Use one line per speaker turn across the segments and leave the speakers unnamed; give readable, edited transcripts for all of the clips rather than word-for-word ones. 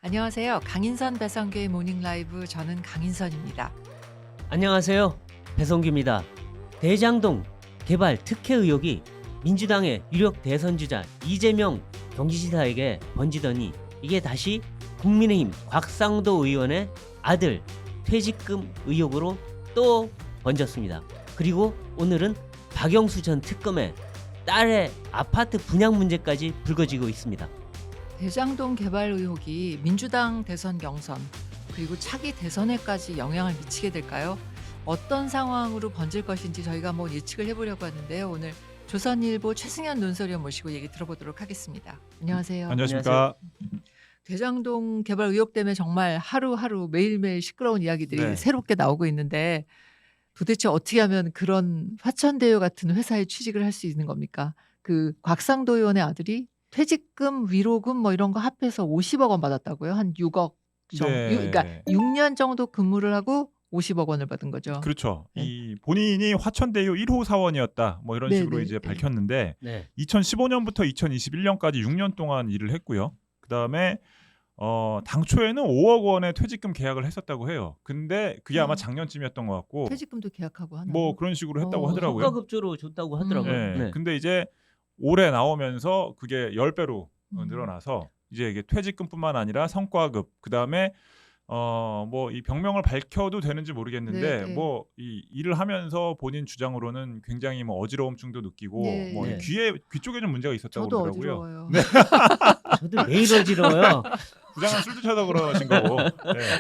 안녕하세요. 강인선 배성규의 모닝 라이브 저는 강인선입니다.
안녕하세요. 배성규입니다. 대장동 개발 특혜 의혹이 민주당의 유력 대선주자 이재명 경기지사에게 번지더니 이게 다시 국민의힘 곽상도 의원의 아들 퇴직금 의혹으로 또 번졌습니다. 그리고 오늘은 박영수 전 특검의 딸의 아파트 분양 문제까지 불거지고 있습니다.
대장동 개발 의혹이 민주당 대선 경선 그리고 차기 대선에까지 영향을 미치게 될까요? 어떤 상황으로 번질 것인지 저희가 한번 예측을 해보려고 하는데요. 오늘 조선일보 최승현 논설위원 모시고 얘기 들어보도록 하겠습니다. 안녕하세요.
안녕하십니까.
대장동 개발 의혹 때문에 정말 하루하루 매일매일 시끄러운 이야기들이
네.
새롭게 나오고 있는데 도대체 어떻게 하면 그런 화천대유 같은 회사에 취직을 할 수 있는 겁니까? 그 곽상도 의원의 아들이 퇴직금, 위로금 뭐 이런 거 합해서 50억 원 받았다고요? 한 6억 정도.
네.
그러니까 6년 정도 근무를 하고 50억 원을 받은 거죠.
그렇죠.
네.
이 본인이 화천대유 1호 사원이었다. 뭐 이런
네,
식으로
네,
이제
네.
밝혔는데
네.
2015년부터 2021년까지 6년 동안 일을 했고요. 그다음에 당초에는 5억 원의 퇴직금 계약을 했었다고 해요. 근데 그게 아마 작년쯤이었던 것 같고
퇴직금도 계약하고 하나요?
뭐 그런 식으로 했다고
어,
하더라고요.
성과급조로 줬다고 하더라고요.
네.
네.
근데 이제 올해 나오면서 그게 10배로 늘어나서 이제 이게 퇴직금뿐만 아니라 성과급 그다음에 뭐 이 병명을 밝혀도 되는지 모르겠는데
네, 네.
뭐 이 일을 하면서 본인 주장으로는 굉장히 뭐 어지러움증도 느끼고
네,
뭐
네.
귀쪽에 좀 문제가 있었다고
저도
그러더라고요.
어지러워요.
네.
저도 매일 어지러워요.
부장은 술 드셔서 그러신 거고. 네.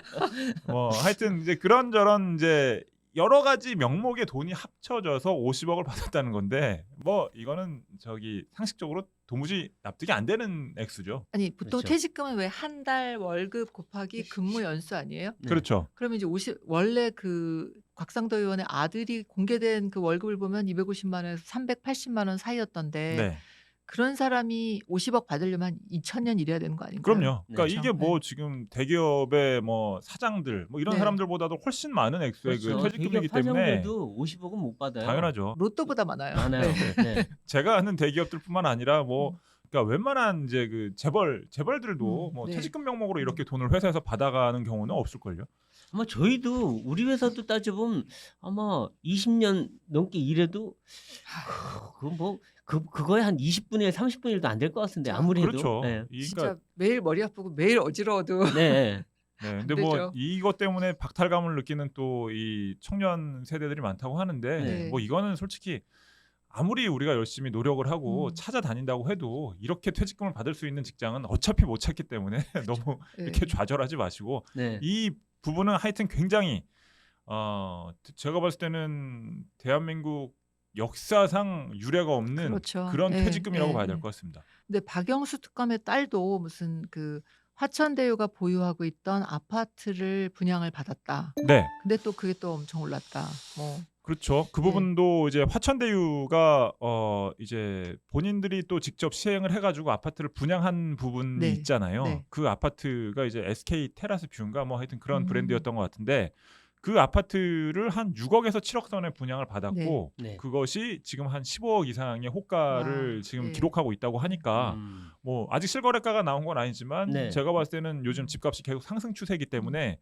뭐 하여튼 이제 그런저런 이제 여러 가지 명목의 돈이 합쳐져서 50억을 받았다는 건데 뭐 이거는 저기 상식적으로 도무지 납득이 안 되는 액수죠.
아니 보통
그렇죠.
퇴직금은 왜 한 달 월급 곱하기 근무 연수 아니에요?
네.
그렇죠.
그러면 이제 원래 그 곽상도 의원의 아들이 공개된 그 월급을 보면 250만 원에서 380만 원 사이였던데
네.
그런 사람이 50억 받으려면 한 2000년 일해야 되는 거 아닌가요?
그럼요. 그러니까
네.
이게 뭐 지금 대기업의 뭐 사장들 뭐 이런
네.
사람들보다도 훨씬 많은 액수의
그렇죠.
그 퇴직금이기
대기업
때문에
사장들도 50억은 못 받아요.
당연하죠.
로또보다 많아요.
많아요.
네.
네.
제가 아는 대기업들뿐만 아니라 뭐 그러니까 웬만한 이제 그 재벌들도 뭐
네.
퇴직금 명목으로 이렇게 돈을 회사에서 받아가는 경우는 없을걸요.
아마 저희도 우리 회사도 따져보면 아마 20년 넘게 일해도 그거 뭐 그거에 한 20분의 1, 30분의 1도 안 될 것 같은데 아무리 해도.
그렇죠.
네.
진짜
그러니까
매일 머리 아프고 매일 어지러워도
네.
네,
안
근데 뭐
되죠.
이것 때문에 박탈감을 느끼는 또 이 청년 세대들이 많다고 하는데
네.
뭐 이거는 솔직히 아무리 우리가 열심히 노력을 하고 찾아다닌다고 해도 이렇게 퇴직금을 받을 수 있는 직장은 어차피 못 찾기 때문에 너무
네.
이렇게 좌절하지 마시고
네.
이 부분은 하여튼 굉장히 제가 봤을 때는 대한민국 역사상 유례가 없는
그렇죠.
그런
네,
퇴직금이라고
네,
봐야 될
네.
것 같습니다.
근데 박영수 특검의 딸도 무슨 그 화천대유가 보유하고 있던 아파트를 분양을 받았다.
네.
근데 또 그게 또 엄청 올랐다. 뭐
그렇죠. 그
네.
부분도 이제 화천대유가 이제 본인들이 또 직접 시행을 해가지고 아파트를 분양한 부분이
네.
있잖아요.
네.
그 아파트가 이제 SK 테라스 뷰인가 뭐 하여튼 그런
음.
브랜드였던 것 같은데 그 아파트를 한 6억에서 7억 선에 분양을 받았고
네.
그것이 지금 한 15억 이상의 호가를
와,
지금
네.
기록하고 있다고 하니까 뭐 아직 실거래가가 나온 건 아니지만
네.
제가 봤을 때는 요즘 집값이 계속 상승 추세이기 때문에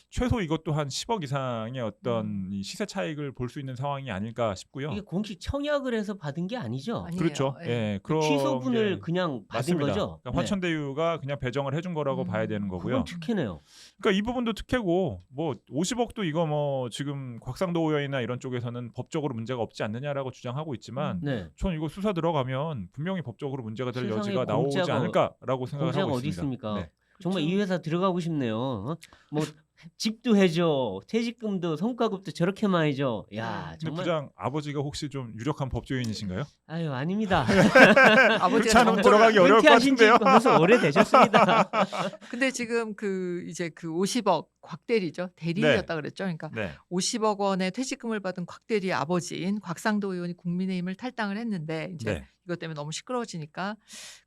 최소 이것도 한 10억 이상의 어떤 이 시세 차익을 볼 수 있는 상황이 아닐까 싶고요.
이게 공식 청약을 해서 받은 게 아니죠.
아니에요.
그렇죠.
예.
예, 그런
취소분을
게
그냥 받은
맞습니다.
거죠.
그러니까 화천대유가 그냥 배정을 해준 거라고 봐야 되는 거고요.
그건 특혜네요.
그러니까 이 부분도 특혜고 뭐 50억도 이거 뭐 지금 곽상도 의원이나 이런 쪽에서는 법적으로 문제가 없지 않느냐라고 주장하고 있지만
네.
전 이거 수사 들어가면 분명히 법적으로 문제가 될
세상에
여지가 나오지
공짜가-
않을까라고 생각을
공짜가
하고
어디
있습니다.
있습니까?
네.
정말
그렇죠.
이 회사 들어가고 싶네요. 뭐 집도 해줘, 퇴직금도 성과급도 저렇게 많이 줘. 야
근데
정말.
부장 아버지가 혹시 좀 유력한 법조인이신가요?
아유 아닙니다.
그렇지
아버지가
않으면
정보를
들어가기 어려울 것
은퇴하신 지
같은데요.
벌써 오래되셨습니다.
근데 지금 그 이제 그 50억 곽대리죠. 대리인이었다 그랬죠. 그러니까
네.
50억 원의 퇴직금을 받은 곽대리의 아버지인 곽상도 의원이 국민의힘을 탈당을 했는데 이제
네.
이것 때문에 너무 시끄러워지니까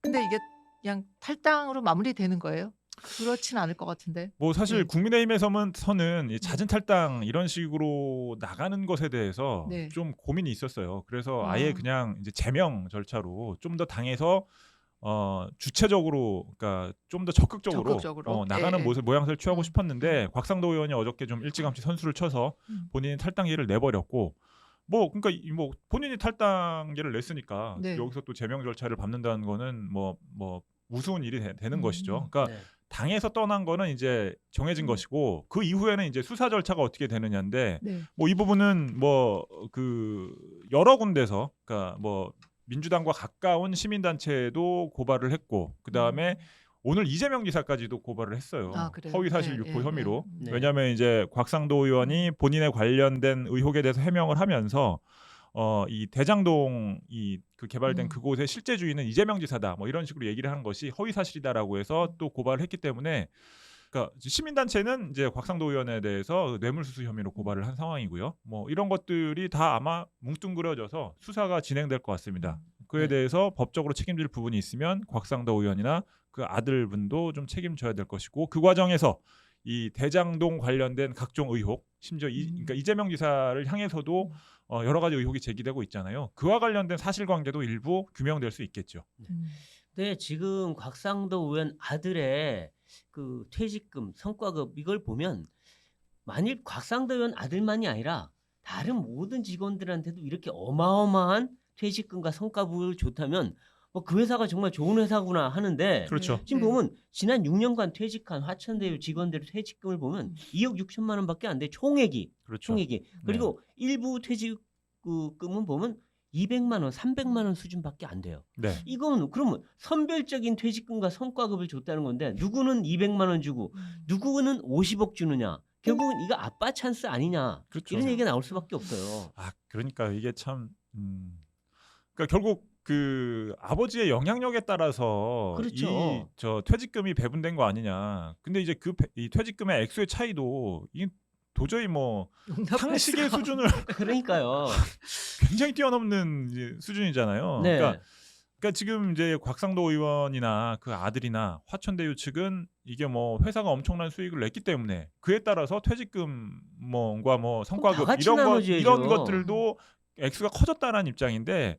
근데 이게 그냥 탈당으로 마무리되는 거예요? 그렇진 않을 것 같은데.
뭐 사실
네.
국민의힘에서는 이 잦은 탈당 이런 식으로 나가는 것에 대해서
네.
좀 고민이 있었어요. 그래서
아.
아예 그냥 이제 제명 절차로 좀 더 당에서 주체적으로 그러니까 좀 더 적극적으로,
적극적으로.
나가는
예, 예.
모양새를 취하고
음.
싶었는데 곽상도 의원이 어저께 좀 일찌감치 선수를 쳐서 본인이 탈당계를 내버렸고 뭐 그러니까 뭐 본인이 탈당계를 냈으니까
네.
여기서 또 제명 절차를 밟는다는 거는 뭐 우스운 일이 되는 것이죠. 그러니까
네.
당에서 떠난 거는 이제 정해진 것이고 그 이후에는 이제 수사 절차가 어떻게 되느냐인데
네.
뭐 이 부분은 뭐 그 여러 군데서 그러니까 뭐 민주당과 가까운 시민단체도 고발을 했고 그 다음에 오늘 이재명 지사까지도 고발을 했어요.
아, 그래요?
허위사실
예,
유포
예,
혐의로.
예.
네.
왜냐하면 이제 곽상도 의원이 본인에 관련된 의혹에 대해서 해명을 하면서 이 대장동 그 개발된 그곳의 실제 주인은 이재명 지사다 뭐 이런 식으로 얘기를 한 것이 허위 사실이다라고 해서 또 고발을 했기 때문에 그러니까 시민단체는 이제 곽상도 의원에 대해서 뇌물수수 혐의로 고발을 한 상황이고요. 뭐 이런 것들이 다 아마 뭉뚱그려져서 수사가 진행될 것 같습니다. 그에
네.
대해서 법적으로 책임질 부분이 있으면 곽상도 의원이나 그 아들분도 좀 책임져야 될 것이고 그 과정에서 이 대장동 관련된 각종 의혹, 심지어 그러니까 이재명 지사를 향해서도 여러 가지 의혹이 제기되고 있잖아요. 그와 관련된 사실관계도 일부 규명될 수 있겠죠.
근데 지금 곽상도 의원 아들의 그 퇴직금, 성과급 이걸 보면 만일 곽상도 의원 아들만이 아니라 다른 모든 직원들한테도 이렇게 어마어마한 퇴직금과 성과급을 줬다면 뭐 그 회사가 정말 좋은 회사구나 하는데
그렇죠.
지금 보면 지난 6년간 퇴직한 화천대유 직원들의 퇴직금을 보면 2억 6천만 원밖에 안 돼. 총액이.
그렇죠.
총액이. 그리고 일부 퇴직금은 보면 200만 원, 300만 원 수준밖에 안 돼요.
네.
이건 그러면 선별적인 퇴직금과 성과급을 줬다는 건데 누구는 200만 원 주고 누구는 50억 주느냐. 결국은 이거 아빠 찬스 아니냐.
그렇죠.
이런 얘기가 나올 수밖에 없어요.
아, 그러니까 이게 참 그러니까 결국 그 아버지의 영향력에 따라서
그렇죠.
이 저 퇴직금이 배분된 거 아니냐. 근데 이제 이 퇴직금의 액수의 차이도 이게 도저히 뭐 상식의 수준을
그러니까요.
굉장히 뛰어넘는 이제 수준이잖아요.
네.
그러니까 지금 이제 곽상도 의원이나 그 아들이나 화천대유 측은 이게 뭐 회사가 엄청난 수익을 냈기 때문에 그에 따라서 퇴직금 뭐과 뭐
다
성과급
같이
이런
나눠줘야죠.
것들도 액수가 커졌다는 입장인데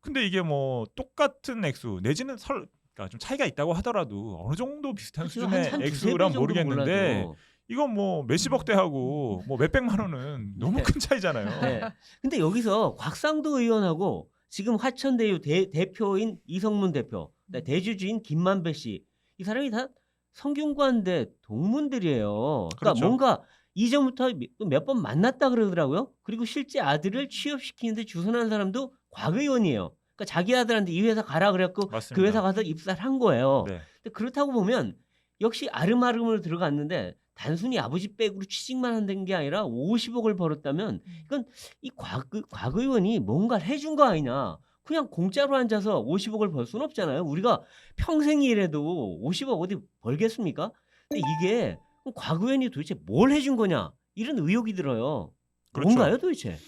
근데 이게 뭐 똑같은 액수 내지는 그러니까 좀 차이가 있다고 하더라도 어느 정도 비슷한
그렇죠.
수준의
한 두세 배
액수란
정도
모르겠는데
몰라도.
이건 뭐 몇십억 대하고 뭐 몇백만 원은 너무
네.
큰 차이잖아요.
네. 근데 여기서 곽상도 의원하고 지금 화천대유 대표인 이성문 대표, 대주주인 김만배 씨, 이 사람이 다 성균관대 동문들이에요. 그러니까
그렇죠.
뭔가 이전부터 몇 번 만났다 그러더라고요. 그리고 실제 아들을 취업시키는데 주선한 사람도 곽 의원이에요. 그러니까 자기 아들한테 이 회사 가라 그랬고
맞습니다.
그 회사 가서 입사를 한 거예요.
네.
근데 그렇다고 보면 역시 아름아름으로 들어갔는데 단순히 아버지 백으로 취직만 한다는 게 아니라 50억을 벌었다면 이건 이 곽 의원이 뭔가를 해준 거 아니냐. 그냥 공짜로 앉아서 50억을 벌 수는 없잖아요. 우리가 평생 일해도 50억 어디 벌겠습니까? 근데 이게 곽 의원이 도대체 뭘 해준 거냐 이런 의혹이 들어요.
그렇죠.
뭔가요 도대체?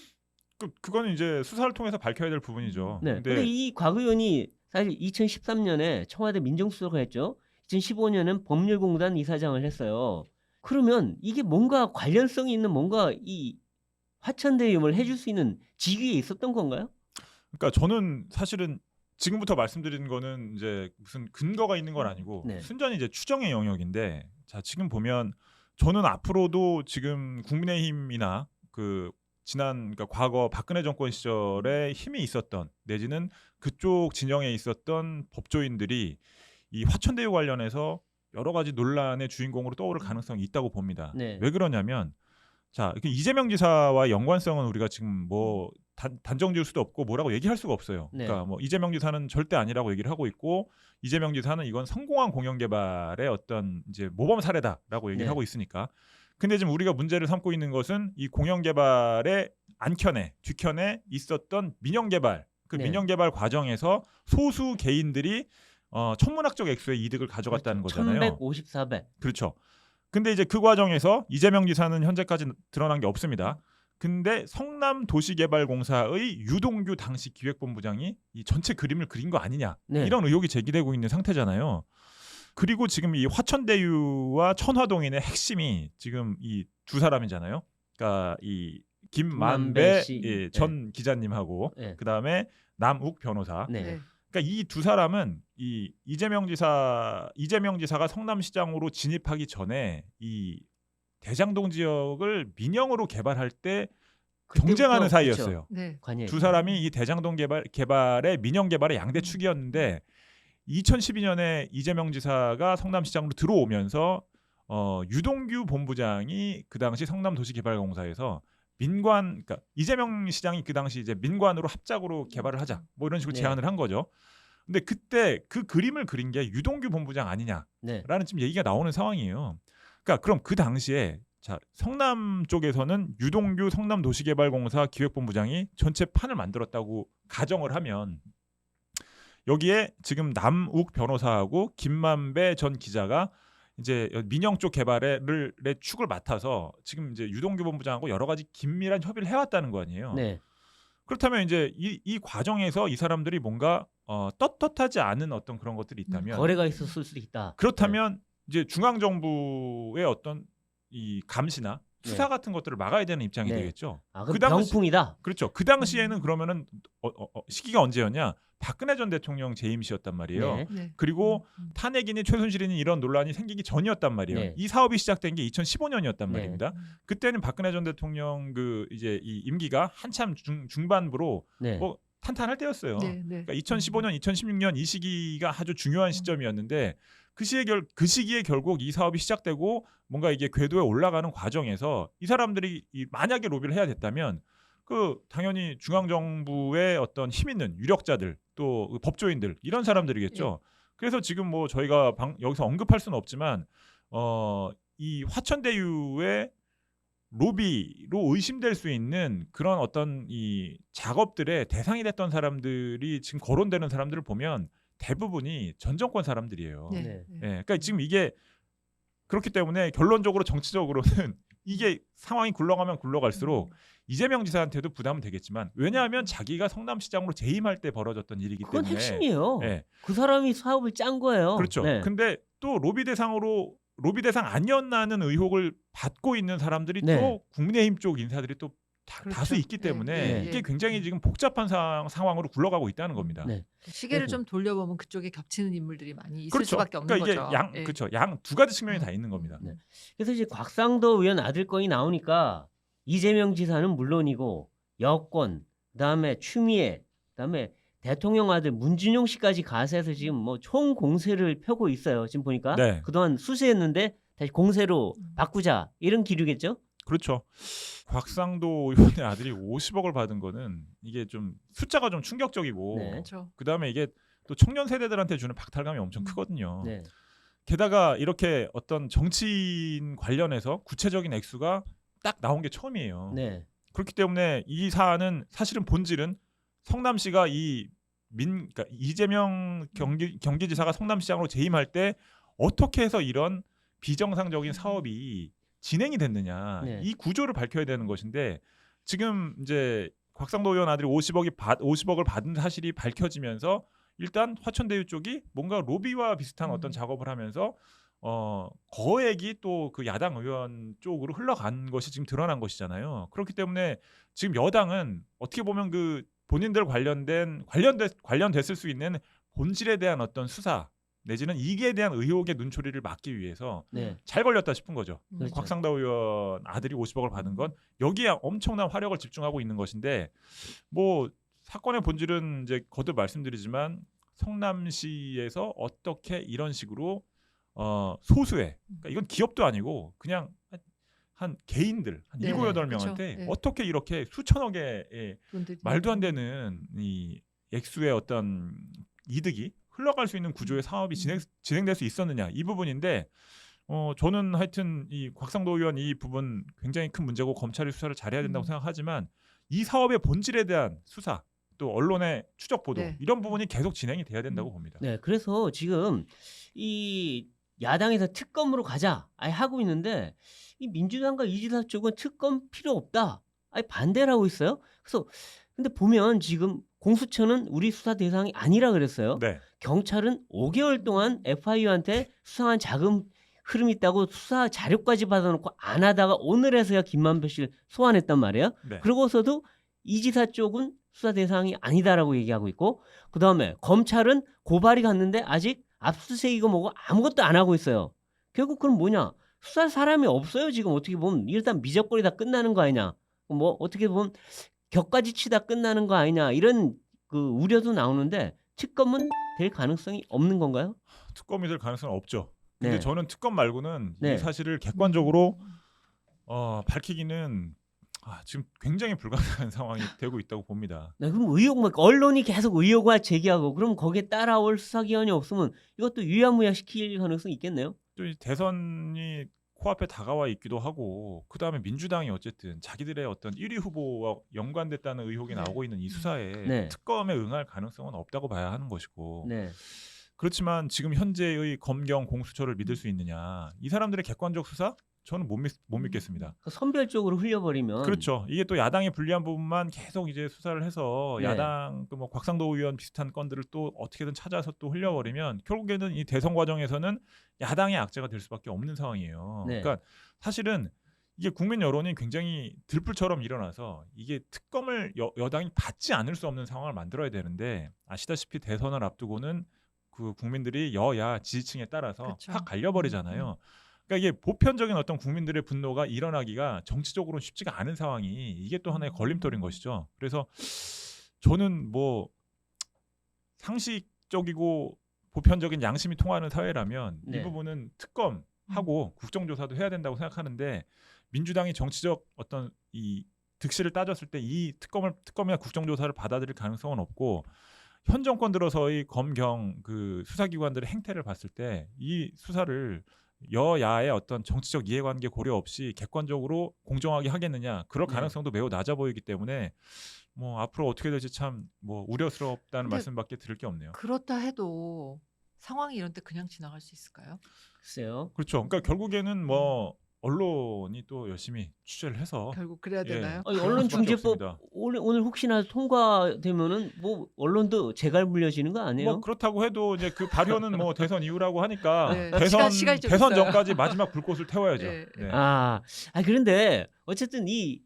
그거는 이제 수사를 통해서 밝혀야 될 부분이죠.
네. 근데 이 곽 의원이 사실 2013년에 청와대 민정수석을 했죠. 2015년엔 법률공단 이사장을 했어요. 그러면 이게 뭔가 관련성이 있는 뭔가 이 화천대유를 해줄 수 있는 직위에 있었던 건가요?
그러니까 저는 사실은 지금부터 말씀드리는 거는 이제 무슨 근거가 있는 건 아니고
네.
순전히 이제 추정의 영역인데 자 지금 보면 저는 앞으로도 지금 국민의힘이나 그 지난 그러니까 과거 박근혜 정권 시절에 힘이 있었던 내지는 그쪽 진영에 있었던 법조인들이 이 화천대유 관련해서 여러 가지 논란의 주인공으로 떠오를 가능성이 있다고 봅니다.
네.
왜 그러냐면 자 이렇게 이재명 지사와 연관성은 우리가 지금 뭐 단정지을 수도 없고 뭐라고 얘기할 수가 없어요.
네.
그러니까 뭐 이재명 지사는 절대 아니라고 얘기를 하고 있고 이재명 지사는 이건 성공한 공영개발의 어떤 이제 모범 사례다라고 얘기를
네.
하고 있으니까. 근데 지금 우리가 문제를 삼고 있는 것은 이 공영개발의 안켠에 뒤편에 있었던 민영개발 그
네.
민영개발 과정에서 소수 개인들이 천문학적 액수의 이득을 가져갔다는
그렇죠.
거잖아요.
1154배.
그렇죠. 근데 이제 그 과정에서 이재명 지사는 현재까지 드러난 게 없습니다. 근데 성남도시개발공사의 유동규 당시 기획본부장이 이 전체 그림을 그린 거 아니냐
네.
이런 의혹이 제기되고 있는 상태잖아요. 그리고 지금 이 화천대유와 천화동인의 핵심이 지금 이 두 사람이잖아요. 그러니까 이 김만배
김만배 씨.
전 기자님하고
네.
그다음에 남욱 변호사.
네.
그러니까 이 두 사람은 이 이재명 지사가 성남시장으로 진입하기 전에 이 대장동 지역을 민영으로 개발할 때 경쟁하는
그때부터
사이였어요.
네.
관여.
두 사람이 이 대장동 개발의 민영 개발의 양대 축이었는데 2012년에 이재명 지사가 성남시장으로 들어오면서 유동규 본부장이 그 당시 성남도시개발공사에서 그러니까 이재명 시장이 그 당시 이제 민관으로 합작으로 개발을 하자 뭐 이런 식으로
네.
제안을 한 거죠. 근데 그때 그 그림을 그린 게 유동규 본부장 아니냐라는
네.
지금 얘기가 나오는 상황이에요. 그러니까 그럼 그 당시에 자 성남 쪽에서는 유동규 성남도시개발공사 기획본부장이 전체 판을 만들었다고 가정을 하면 여기에 지금 남욱 변호사하고 김만배 전 기자가 이제 민영 쪽 개발의 축을 맡아서 지금 이제 유동규 본부장하고 여러 가지 긴밀한 협의를 해왔다는 거 아니에요.
네.
그렇다면 이제 이 과정에서 이 사람들이 뭔가 떳떳하지 않은 어떤 그런 것들이 있다면
거래가 있었을 수도 있다.
그렇다면 이제 중앙 정부의 어떤 이 감시나 수사
네.
같은 것들을 막아야 되는 입장이
네.
되겠죠.
아, 그럼
그 당시-
병풍이다.
그렇죠. 그 당시에는 그러면은 시기가 언제였냐? 박근혜 전 대통령 재임 시였단 말이에요.
네.
네.
그리고 탄핵이니 최순실이니 이런 논란이 생기기 전이었단 말이에요.
네.
이 사업이 시작된 게 2015년이었단
네.
말입니다. 그때는 박근혜 전 대통령 그 이제 이 임기가 한참 중반부로
네.
뭐 탄탄할 때였어요.
네. 네.
그러니까 2015년, 2016년 이 시기가 아주 중요한 시점이었는데 그 시기에 결국 이 사업이 시작되고 뭔가 이게 궤도에 올라가는 과정에서 이 사람들이 만약에 로비를 해야 됐다면 그 당연히 중앙 정부의 어떤 힘 있는 유력자들 또 법조인들 이런 사람들이겠죠. 그래서 지금 뭐 저희가 여기서 언급할 수는 없지만 이 화천대유의 로비로 의심될 수 있는 그런 어떤 이 작업들의 대상이 됐던 사람들이 지금 거론되는 사람들을 보면 대부분이 전 정권 사람들이에요.
네.
네.
네.
예, 그러니까 지금 이게 그렇기 때문에 결론적으로 정치적으로는 이게 상황이 굴러가면 굴러갈수록 이재명 지사한테도 부담은 되겠지만 왜냐하면 자기가 성남시장으로 재임할 때 벌어졌던 일이기
그건
때문에
핵심이에요.
예,
그 사람이 사업을 짠 거예요.
그렇죠.
네.
근데 또 로비 대상 아니었나는 의혹을 받고 있는 사람들이
네.
또 국민의힘 쪽 인사들이 또
그렇죠.
다수 있기
네,
때문에
네,
이게
네.
굉장히 지금 복잡한 상황으로 굴러가고 있다는 겁니다.
네.
시계를
그래서-
좀 돌려보면 그쪽에 겹치는 인물들이 많이 있을
그렇죠.
수밖에 없는
그러니까
거죠.
이게
예.
그렇죠. 양 두 가지 측면이 다 있는 겁니다.
네. 그래서 이제 곽상도 의원 아들 건이 나오니까 이재명 지사는 물론이고 여권, 그다음에 추미애, 그다음에 대통령 아들 문준용 씨까지 가세해서 지금 뭐 총 공세를 펴고 있어요. 지금 보니까
네.
그동안 수세했는데 다시 공세로 바꾸자 이런 기류겠죠?
그렇죠. 곽상도 의원의 아들이 50억을 받은 거는 이게 좀 숫자가 좀 충격적이고
네.
그렇죠.
그다음에 이게 또 청년 세대들한테 주는 박탈감이 엄청 크거든요.
네.
게다가 이렇게 어떤 정치인 관련해서 구체적인 액수가 딱 나온 게 처음이에요.
네.
그렇기 때문에 이 사안은 사실은 본질은 성남시가 그러니까 이재명 경기지사가 성남시장으로 재임할 때 어떻게 해서 이런 비정상적인 사업이 진행이 됐느냐
네.
이 구조를 밝혀야 되는 것인데 지금 이제 곽상도 의원 아들이 50억을 받은 사실이 밝혀지면서 일단 화천대유 쪽이 뭔가 로비와 비슷한 어떤 작업을 하면서 거액이 또 그 야당 의원 쪽으로 흘러간 것이 지금 드러난 것이잖아요. 그렇기 때문에 지금 여당은 어떻게 보면 그 본인들 관련됐을 수 있는 본질에 대한 어떤 수사 내지는 이게 대한 의혹의 눈초리를 막기 위해서
네.
잘 걸렸다 싶은 거죠.
그렇죠.
곽상도 의원 아들이 50억을 받은 건 여기에 엄청난 화력을 집중하고 있는 것인데 뭐 사건의 본질은 이제 거듭 말씀드리지만 성남시에서 어떻게 이런 식으로 소수의 그러니까 이건 기업도 아니고 그냥 한 개인들 한
네,
7-8명한테
그렇죠. 네.
어떻게 이렇게 수천억의
돈들이-
말도 안 되는 이 액수의 어떤 이득이 흘러갈 수 있는 구조의 사업이 진행될 수 있었느냐 이 부분인데 저는 하여튼 이 곽상도 의원 이 부분 굉장히 큰 문제고 검찰이 수사를 잘해야 된다고 생각하지만 이 사업의 본질에 대한 수사 또 언론의 추적 보도
네.
이런 부분이 계속 진행이 돼야 된다고 봅니다.
네, 그래서 지금 이 야당에서 특검으로 가자 하고 있는데 이 민주당과 이지사 쪽은 특검 필요 없다 반대를 하고 있어요. 그래서 근데 보면 지금 공수처는 우리 수사 대상이 아니라 그랬어요.
네.
경찰은 5개월 동안 FIU한테 수상한 자금 흐름이 있다고 수사 자료까지 받아놓고 안 하다가 오늘에서야 김만배 씨를 소환했단 말이에요.
네.
그러고서도 이 지사 쪽은
수사 대상이 아니다라고 얘기하고 있고 그다음에 검찰은 고발이 갔는데 아직 압수수색이고 뭐고 아무것도 안 하고 있어요. 결국 그럼 뭐냐? 수사할 사람이 없어요. 지금 어떻게 보면 일단 미적거리다 끝나는 거 아니냐? 뭐 어떻게 보면 격까지 치다 끝나는 거 아니냐? 이런 그 우려도 나오는데 특검은 될 가능성이 없는 건가요?
특검이 될 가능성은 없죠. 근데
네.
저는 특검 말고는 이
네.
사실을 객관적으로 밝히기는 지금 굉장히 불가능한 상황이 되고 있다고 봅니다.
네, 그럼 의혹 막 언론이 계속 의혹을 제기하고 그럼 거기에 따라올 수사기관이 없으면 이것도 유야무야 시킬 가능성이 있겠네요.
또 이 대선이 코앞에 다가와 있기도 하고 그다음에 민주당이 어쨌든 자기들의 어떤 1위 후보와 연관됐다는 의혹이
네.
나오고 있는 이 수사에
네.
특검에 응할 가능성은 없다고 봐야 하는 것이고
네.
그렇지만 지금 현재의 검경 공수처를 믿을 수 있느냐 이 사람들의 객관적 수사 저는 못 믿겠습니다.
그 선별적으로 흘려버리면
그렇죠. 이게 또 야당에 불리한 부분만 계속 이제 수사를 해서
네.
야당 그 뭐 곽상도 의원 비슷한 건들을 또 어떻게든 찾아서 또 흘려버리면 결국에는 이 대선 과정에서는 야당의 악재가 될 수밖에 없는 상황이에요.
네.
그러니까 사실은 이게 국민 여론이 굉장히 들불처럼 일어나서 이게 특검을 여당이 받지 않을 수 없는 상황을 만들어야 되는데 아시다시피 대선을 앞두고는 그 국민들이 여야 지지층에 따라서
그렇죠.
확 갈려버리잖아요. 그러니까 이게 보편적인 어떤 국민들의 분노가 일어나기가 정치적으로 쉽지가 않은 상황이 이게 또 하나의 걸림돌인 것이죠. 그래서 저는 뭐 상식적이고 보편적인 양심이 통하는 사회라면
네.
이 부분은 특검하고 국정조사도 해야 된다고 생각하는데 민주당이 정치적 어떤 이 득실을 따졌을 때 이 특검이나 국정조사를 받아들일 가능성은 없고 현 정권 들어서의 검경 그 수사기관들의 행태를 봤을 때 이 수사를 여야의 어떤 정치적 이해관계 고려 없이 객관적으로 공정하게 하겠느냐 그럴
네.
가능성도 매우 낮아 보이기 때문에 뭐 앞으로 어떻게 될지 참 뭐 우려스럽다는
근데
말씀밖에 드릴 게 없네요.
그렇다 해도 상황이 이런 때 그냥 지나갈 수 있을까요?
글쎄요.
그렇죠. 그러니까 결국에는 뭐 언론이 또 열심히 취재를 해서
결국 그래야
예.
되나요?
아니,
그럴 수밖에
언론중재법
없습니다.
오늘 혹시나 통과되면은 뭐 언론도 재갈 물려지는 거 아니에요?
뭐 그렇다고 해도 이제 그 발효는 뭐 대선 이후라고 하니까
네.
대선
시간이 좀
대선
있어요.
전까지 마지막 불꽃을 태워야죠.
네,
네.
그런데 어쨌든 이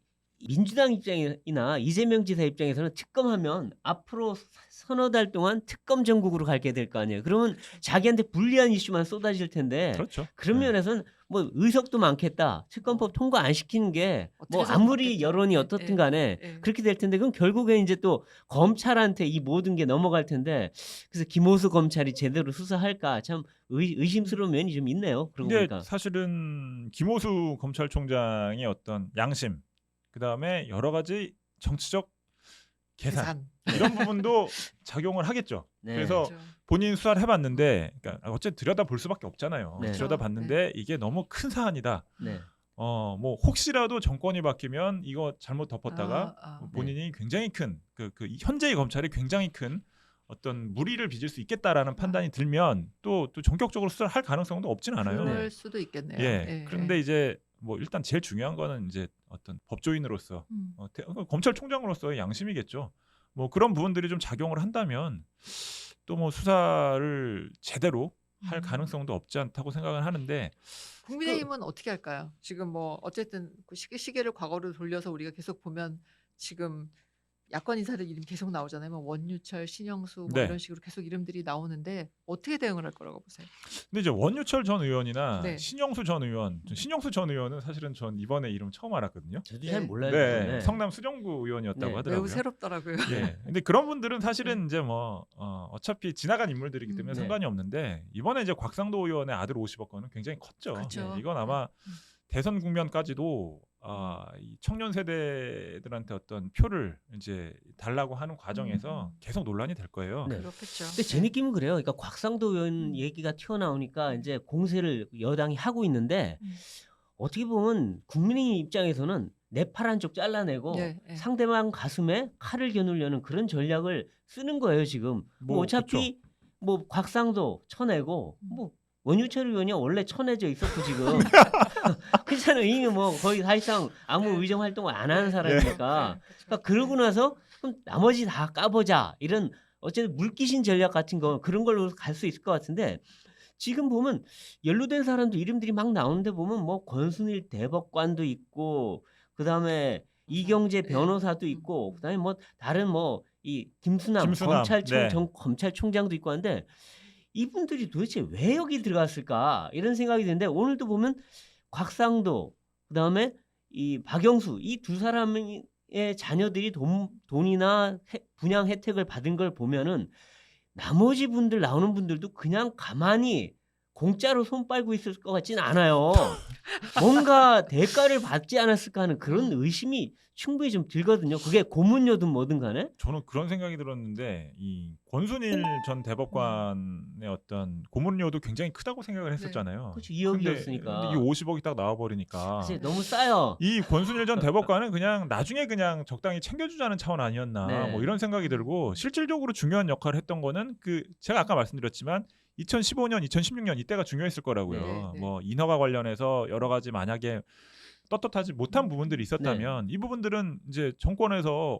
민주당 입장이나 이재명 지사 입장에서는 특검하면 앞으로 서너 달 동안 특검 전국으로 가게 될 거 아니에요. 그러면 자기한테 불리한 이슈만 쏟아질 텐데
그렇죠.
그런
네.
면에서는 뭐 의석도 많겠다. 특검법 통과 안 시키는 게 뭐
어떻게든
아무리
받겠죠.
여론이
예,
어떻든
예,
간에
예.
그렇게 될 텐데 그럼 결국에 이제 또 검찰한테 이 모든 게 넘어갈 텐데 그래서 김호수 검찰이 제대로 수사할까 참 의심스러운 면이 좀 있네요. 그러고
근데
보니까.
사실은 김호수 검찰총장의 어떤 양심, 그 다음에 여러 가지 정치적 계산 이런 부분도 작용을 하겠죠.
네.
그래서
그렇죠.
본인 수사를 해봤는데, 그러니까 어쨌든 들여다 볼 수밖에 없잖아요.
네.
들여다봤는데 이게 너무 큰 사안이다.
네.
뭐 혹시라도 정권이 바뀌면 이거 잘못 덮었다가
네.
본인이 굉장히 큰 그 현재의 검찰이 굉장히 큰 어떤 무리를 빚을 수 있겠다라는 판단이 들면 또 전격적으로 수사를 할 가능성도 없진 않아요.
그럴
네.
수도 있겠네요.
예. 그런데 이제 뭐 일단 제일 중요한 거는 이제 어떤 법조인으로서 검찰총장으로서의 양심이겠죠. 뭐 그런 부분들이 좀 작용을 한다면 또 뭐 수사를 제대로 할 가능성도 없지 않다고 생각을 하는데
국민의힘은 어떻게 할까요? 지금 뭐 어쨌든 그 시계를 과거로 돌려서 우리가 계속 보면 지금 야권 인사들 이름 계속 나오잖아요. 뭐 원유철, 신영수 뭐
네.
이런 식으로 계속 이름들이 나오는데 어떻게 대응을 할 거라고 보세요?
근데 이제 원유철 전 의원이나
네.
신영수 전 의원은 사실은 전 이번에 이름 처음 알았거든요.
저도
네.
잘 몰라요.
네,
네.
성남 수정구 의원이었다고
네.
하더라고요.
매우 새롭더라고요.
예. 근데 그런 분들은 사실은 이제 뭐 어차피 지나간 인물들이기 때문에
네.
상관이 없는데 이번에 이제 곽상도 의원의 아들 50억 건은 굉장히 컸죠.
그렇죠.
네, 이건 아마 대선 국면까지도 이 청년 세대들한테 어떤 표를 이제 달라고 하는 과정에서 계속 논란이 될 거예요.
네.
그렇겠죠.
근데 제 느낌은 그래요. 그러니까 곽상도 의원
음.
얘기가 튀어나오니까 이제 공세를 여당이 하고 있는데 어떻게 보면 국민의 입장에서는 내 팔 한쪽 잘라내고
네, 네.
상대방 가슴에 칼을 겨누려는 그런 전략을 쓰는 거예요 지금. 뭐 어차피 뭐 곽상도 쳐내고 뭐 원유철 의원이 원래 쳐내져 있었고 지금 그렇잖아요. 이미 뭐 거의 사실상 아무
네.
의정 활동을 안 하는 사람이니까.
그렇죠.
그러니까 그러고 나서 그럼 나머지 다 까보자 이런 어쨌든 물귀신 전략 같은 거 그런 걸로 갈 수 있을 것 같은데 지금 보면 연루된 사람도 이름들이 막 나오는데 보면 뭐 권순일 대법관도 있고 그다음에 이경재
네.
변호사도 있고 그다음에 뭐 다른 뭐 이 김수남
김수남, 네.
검찰총장도 있고 한데 이분들이 도대체 왜 여기 들어갔을까 이런 생각이 드는데 오늘도 보면 곽상도 그다음에 이 박영수 이 두 사람의 자녀들이 돈이나 분양 혜택을 받은 걸 보면은 나머지 분들 나오는 분들도 그냥 가만히 공짜로 손 빨고 있을 것 같지는 않아요. 뭔가 대가를 받지 않았을까 하는 그런 의심이 충분히 좀 들거든요. 그게 고문료든 뭐든 간에.
저는 그런 생각이 들었는데 이 권순일 전 대법관의 어떤 고문료도 굉장히 크다고 생각을 했었잖아요.
그렇죠.
근데
2억이었으니까.
이 50억이 딱 나와버리니까
사실 너무 싸요.
이 권순일 전 대법관은 그냥 나중에 그냥 적당히 챙겨주자는 차원 아니었나
네.
뭐 이런 생각이 들고 실질적으로 중요한 역할을 했던 거는 그 제가 아까 말씀드렸지만 2015년, 2016년 이때가 중요했을 거라고요.
네, 네.
뭐 인허가 관련해서 여러 가지 만약에 떳떳하지 못한 부분들이 있었다면 이 부분들은 이제 정권에서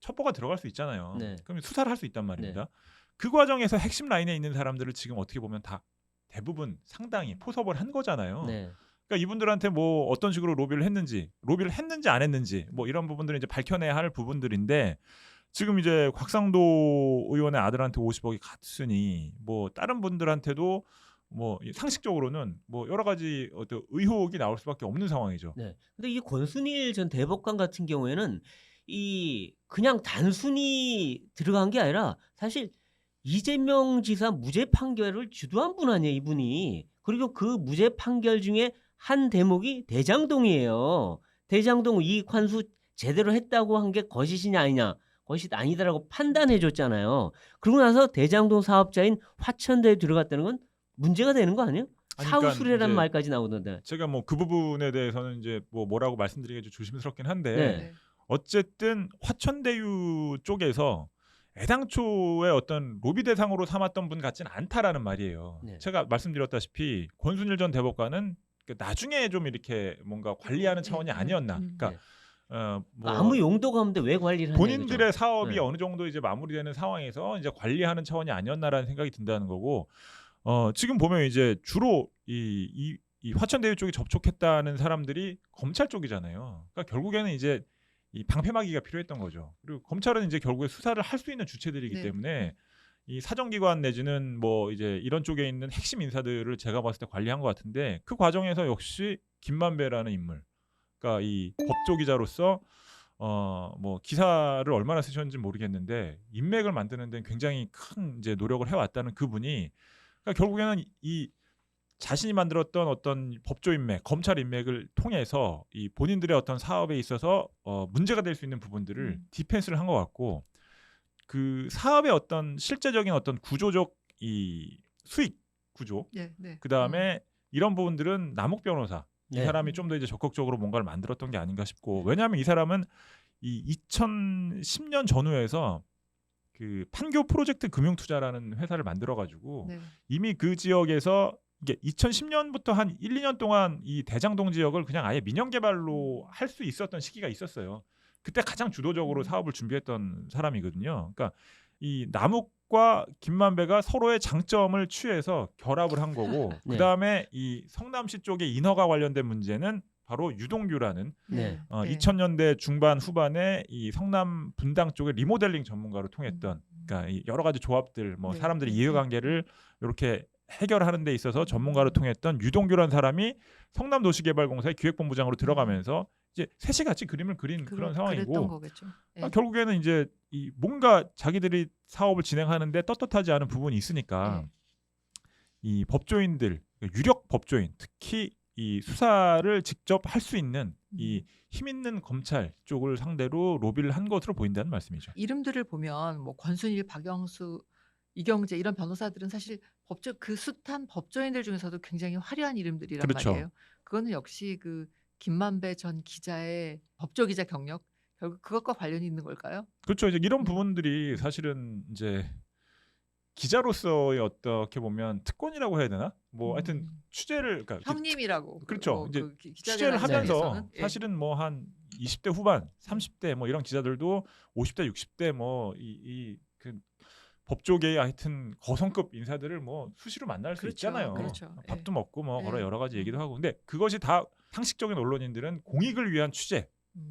첩보가 들어갈 수 있잖아요.
네.
그러면 수사를 할 수 있단 말입니다. 그 과정에서 핵심 라인에 있는 사람들을 지금 어떻게 보면 다 대부분 상당히 포섭을 한 거잖아요.
네.
그러니까 이분들한테 뭐 어떤 식으로 로비를 했는지 안 했는지 뭐 이런 부분들은 이제 밝혀내야 할 부분들인데 지금 이제 곽상도 의원의 아들한테 50억이 갔으니 뭐 다른 분들한테도 뭐 상식적으로는 뭐 여러 가지 어떤 의혹이 나올 수밖에 없는 상황이죠.
네. 근데 이 권순일 전 대법관 같은 경우에는 이 그냥 단순히 들어간 게 아니라 사실 이재명 지사 무죄 판결을 주도한 분 아니에요, 이분이. 그리고 그 무죄 판결 중에 한 대목이 대장동이에요. 대장동 이익 환수 제대로 했다고 한 게 거짓이냐 아니냐. 거짓 아니다라고 판단해 줬잖아요. 그러고 나서 대장동 사업자인 화천대에 들어갔다는 건 문제가 되는 거 아니에요?
아니,
사후
그러니까
수뢰라는
이제
말까지 나오던데.
제가 뭐 그 부분에 대해서는 이제 뭐라고 말씀드리기 좀 조심스럽긴 한데
네.
어쨌든 화천대유 쪽에서 애당초에 어떤 로비 대상으로 삼았던 분 같지는 않다라는 말이에요.
네.
제가 말씀드렸다시피 권순일 전 대법관은 나중에 좀 이렇게 뭔가 관리하는 차원이 아니었나. 그러니까
네.
뭐
아무 용도가 없는데 왜 관리를 하냐
본인들의 사업이
네.
어느 정도 이제 마무리되는 상황에서 이제 관리하는 차원이 아니었나라는 생각이 든다는 거고 지금 보면 이제 주로 이 화천대유 쪽에 접촉했다는 사람들이 검찰 쪽이잖아요. 그러니까 결국에는 이제 이 방패막이가 필요했던 거죠. 그리고 검찰은 이제 결국에 수사를 할 수 있는 주체들이기
네.
때문에 이 사정기관 내지는 뭐 이제 이런 쪽에 있는 핵심 인사들을 제가 봤을 때 관리한 것 같은데 그 과정에서 역시 김만배라는 인물, 그러니까 이 법조 기자로서 뭐 기사를 얼마나 쓰셨는지 모르겠는데 인맥을 만드는 데는 굉장히 큰 이제 노력을 해왔다는 그분이 그러니까 결국에는 이 자신이 만들었던 어떤 법조 인맥, 검찰 인맥을 통해서 이 본인들의 어떤 사업에 있어서 문제가 될 수 있는 부분들을 디펜스를 한 것 같고 그 사업의 어떤 실제적인 어떤 구조적 이 수익 구조,
네, 네.
그 다음에 이런 부분들은 남욱 변호사 이
네.
사람이 좀 더 이제 적극적으로 뭔가를 만들었던 게 아닌가 싶고 왜냐하면 이 사람은 이 2010년 전후에서 그 판교 프로젝트 금융투자라는 회사를 만들어가지고
네.
이미 그 지역에서 이게 2010년부터 한 1, 2년 동안 이 대장동 지역을 그냥 아예 민영 개발로 할 수 있었던 시기가 있었어요. 그때 가장 주도적으로 사업을 준비했던 사람이거든요. 그러니까 이 남욱과 김만배가 서로의 장점을 취해서 결합을 한 거고
네.
그다음에 이 성남시 쪽의 인허가 관련된 문제는 바로 유동규라는
네.
2000년대 중반 후반에 이 성남 분당 쪽의 리모델링 전문가로 통했던 그러니까 이 여러 가지 조합들 뭐
네.
사람들의 이해관계를 이렇게 해결하는 데 있어서 전문가로 통했던 유동규라는 사람이 성남도시개발공사의 기획본부장으로 들어가면서 이제 셋이 같이 그림을 그린 그런
그랬던
상황이고
거겠죠.
결국에는 이제 이 뭔가 자기들이 사업을 진행하는데 떳떳하지 않은 부분이 있으니까 이 법조인들 유력 법조인 특히 이 수사를 직접 할 수 있는 이 힘 있는 검찰 쪽을 상대로 로비를 한 것으로 보인다는 말씀이죠.
이름들을 보면 뭐 권순일, 박영수, 이경재 이런 변호사들은 사실 그 숱한 법조인들 중에서도 굉장히 화려한 이름들이란
그렇죠.
말이에요. 그거는 역시 그 김만배 전 기자의 법조 기자 경력 결국 그것과 관련이 있는 걸까요?
그렇죠. 이제 이런 부분들이 사실은 이제 기자로서의 어떻게 보면 특권이라고 해야 되나? 뭐 하여튼 취재를 그러니까
형님이라고
그렇죠.
뭐
이제
그
취재를
기자재단
하면서
입장에서는,
사실은 뭐 한 20대 후반, 30대 뭐 이런 기자들도 50대, 60대 뭐 이 그 법조계의 하여튼 거성급 인사들을 뭐 수시로 만날 수
그렇죠,
있잖아요.
그렇죠.
밥도 먹고 뭐
예.
여러 가지 얘기도 하고. 근데 그것이 다 상식적인 언론인들은 공익을 위한 취재,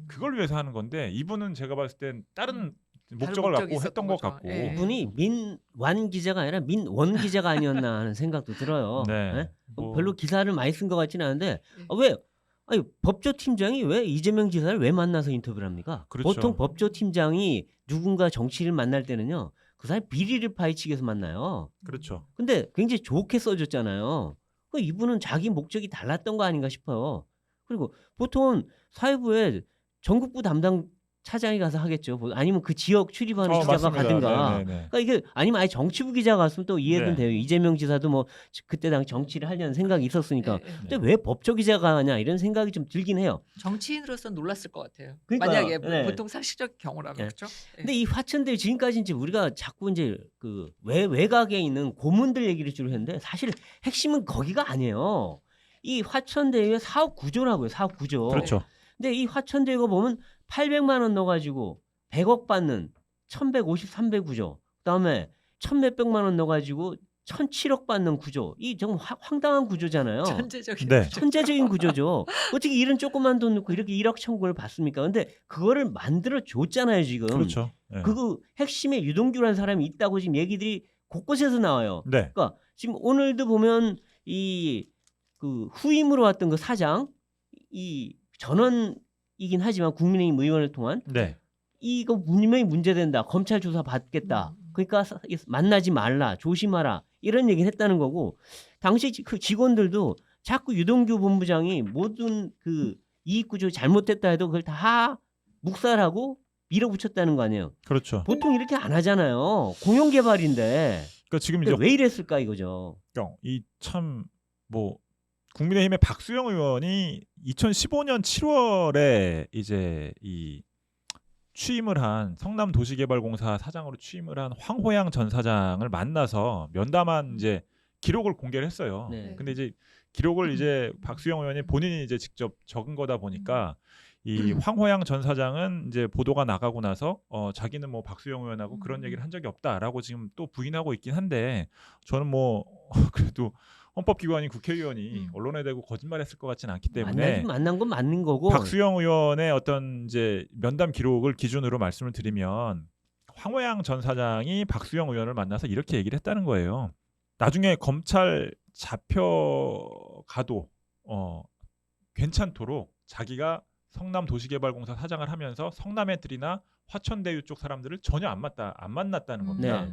그걸 위해서 하는 건데 이분은 제가 봤을 땐 다른 목적을
목적이
갖고
있었던
했던 것
거죠.
같고.
예.
이분이 민완 기자가 아니라 민원 기자가 아니었나 하는 생각도 들어요.
네.
예?
뭐
별로 기사를 많이 쓴 것 같지는 않은데
예.
왜 아니, 법조팀장이 왜 이재명 지사를 왜 만나서 인터뷰를 합니까?
그렇죠.
보통 법조팀장이 누군가 정치인을 만날 때는요. 그 사람이 비리를 파헤치기 위해서 만나요.
그렇죠.
근데 굉장히 좋게 써줬잖아요. 이분은 자기 목적이 달랐던 거 아닌가 싶어요. 그리고 보통은 사회부에 전국부 담당 차장이 가서 하겠죠. 아니면 그 지역 출입하는 기자가
맞습니다.
가든가.
네네네.
그러니까 이게 아니면 아예 정치부 기자가 갔으면 또 이해는
네.
돼요. 이재명 지사도 뭐 그때 당 정치를 하려는 생각이 있었으니까.
예, 예.
근데 왜 법조 기자가 하냐 이런 생각이 좀 들긴 해요.
정치인으로서 놀랐을 것 같아요.
그러니까,
만약에
네.
보통 상식적 경우라면
네.
그렇죠. 예.
근데 이 화천대 지금까지 이제 우리가 자꾸 이제 그 외곽에 있는 고문들 얘기를 주로 했는데 사실 핵심은 거기가 아니에요. 이 화천대유의 사업 구조라고요. 사업 구조.
그렇죠.
근데 이 화천대유가 보면 800만 원 넣어가지고 100억 받는 1150, 300구조. 그다음에 1000몇백만 원 넣어가지고 1007억 받는 구조. 이 정말 황당한 구조잖아요.
천재적인
네.
구조.
천재적인 구조죠. 어떻게 이런 조그만 돈 넣고 이렇게 1억 청구를 받습니까? 근데 그거를 만들어 줬잖아요, 지금.
그렇죠. 네.
그 핵심에 유동규라는 사람이 있다고 지금 얘기들이 곳곳에서 나와요.
네.
그러니까 지금 오늘도 보면 이 그 후임으로 왔던 그 사장 이 전원이긴 하지만 국민의힘 의원을 통한
네.
이거 분명히 문제된다. 검찰 조사 받겠다. 그러니까 만나지 말라. 조심하라. 이런 얘기를 했다는 거고 당시 그 직원들도 자꾸 유동규 본부장이 모든 그 이익구조 잘못됐다 해도 그걸 다 묵살하고 밀어붙였다는 거 아니에요.
그렇죠.
보통 이렇게 안 하잖아요. 공영개발인데
그러니까 지금 이제
왜 이랬을까 이거죠.
이 참 뭐 국민의힘의 박수영 의원이 2015년 7월에 이제 이 취임을 한 성남도시개발공사 사장으로 취임을 한 황호양 전 사장을 만나서 면담한 이제 기록을 공개를 했어요.
네.
근데 이제 기록을 이제 박수영 의원이 본인이 이제 직접 적은 거다 보니까 이 황호양 전 사장은 이제 보도가 나가고 나서 자기는 뭐 박수영 의원하고 그런 얘기를 한 적이 없다라고 지금 또 부인하고 있긴 한데 저는 뭐 그래도 헌법기관인 국회의원이 언론에 대고 거짓말했을 것 같지는 않기 때문에
만난 건 맞는 거고.
박수영 의원의 어떤 이제 면담 기록을 기준으로 말씀을 드리면 황호양 전 사장이 박수영 의원을 만나서 이렇게 얘기를 했다는 거예요. 나중에 검찰 잡혀가도 괜찮도록 자기가 성남도시개발공사 사장을 하면서 성남 애들이나 화천대유 쪽 사람들을 전혀 안 만났다는 겁니다.
네.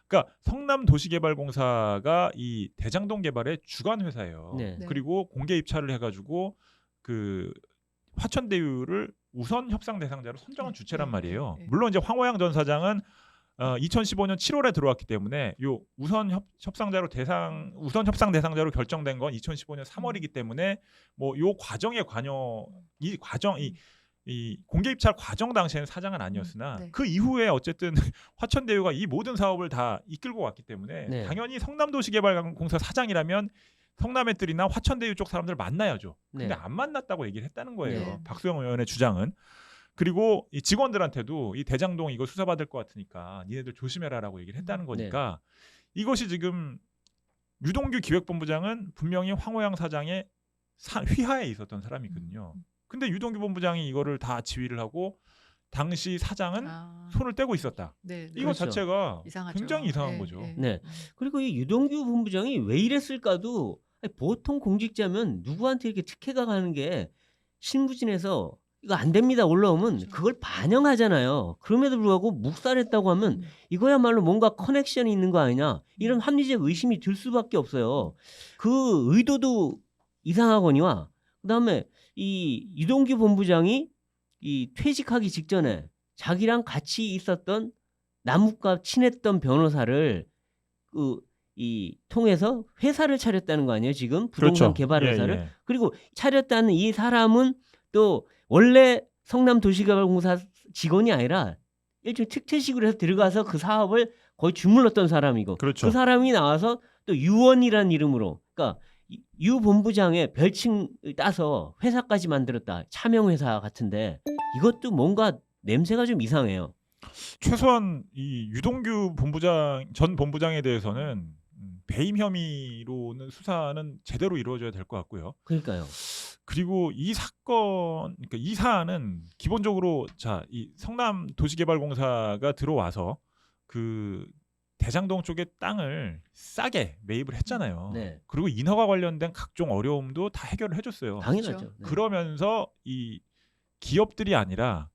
그러니까 성남도시개발공사가 이 대장동 개발의 주관 회사예요.
네.
네.
그리고 공개 입찰을 해가지고 그 화천대유를 우선 협상 대상자로 선정한 주체란 말이에요. 물론 이제 황호양 전 사장은 2015년 7월에 들어왔기 때문에 요 우선 협상 대상자로 결정된 건 2015년 3월이기 때문에 뭐 요 과정에 이 공개 입찰 과정 당시에는 사장은 아니었으나
네.
그 이후에 어쨌든 화천대유가 이 모든 사업을 다 이끌고 왔기 때문에
네.
당연히 성남도시개발공사 사장이라면 성남애들이나 화천대유 쪽 사람들 만나야죠. 근데
네.
안 만났다고 얘기를 했다는 거예요.
네.
박수영 의원의 주장은. 그리고 이 직원들한테도 이 대장동 이거 수사받을 것 같으니까 니네들 조심해라라고 얘기를 했다는 거니까 이것이 지금 유동규 기획본부장은 분명히 황호양 사장의 휘하에 있었던 사람이거든요. 근데 유동규 본부장이 이거를 다 지휘를 하고 당시 사장은 손을 떼고 있었다.
네, 네.
이거
그렇죠.
자체가
이상하죠.
굉장히 이상한
네,
거죠.
네.
네. 그리고 이 유동규 본부장이 왜 이랬을까도 보통 공직자면 누구한테 이렇게 특혜가 가는 게 신부진에서 이거 안 됩니다 올라오면
그렇죠.
그걸 반영하잖아요. 그럼에도 불구하고 묵살했다고 하면 이거야말로 뭔가 커넥션이 있는 거 아니냐 이런 합리적 의심이 들 수밖에 없어요. 그 의도도 이상하거니와 그다음에 이 유동규 본부장이 이 퇴직하기 직전에 자기랑 같이 있었던 남욱과 친했던 변호사를 이 통해서 회사를 차렸다는 거 아니에요 지금 부동산
그렇죠.
개발 회사를
예.
그리고 차렸다는 이 사람은 또 원래 성남도시개발공사 직원이 아니라 일종의 특채식으로 해서 들어가서 그 사업을 거의 주물렀던 사람이고
그렇죠.
그 사람이 나와서 또 유원이라는 이름으로 그러니까 유 본부장의 별칭을 따서 회사까지 만들었다. 차명회사 같은데 이것도 뭔가 냄새가 좀 이상해요.
최소한 이 유동규 전 본부장에 대해서는 배임 혐의로는 수사는 제대로 이루어져야 될 것 같고요.
그러니까요.
그리고 이 사건, 그러니까 이 사안은 기본적으로 이 성남 도시개발공사가 들어와서 그 대장동 쪽의 땅을 싸게 매입을 했잖아요.
네.
그리고 인허가 관련된 각종 어려움도 다 해결을 해줬어요.
당연하죠.
그렇죠.
네.
그러면서 이 기업들이 아니라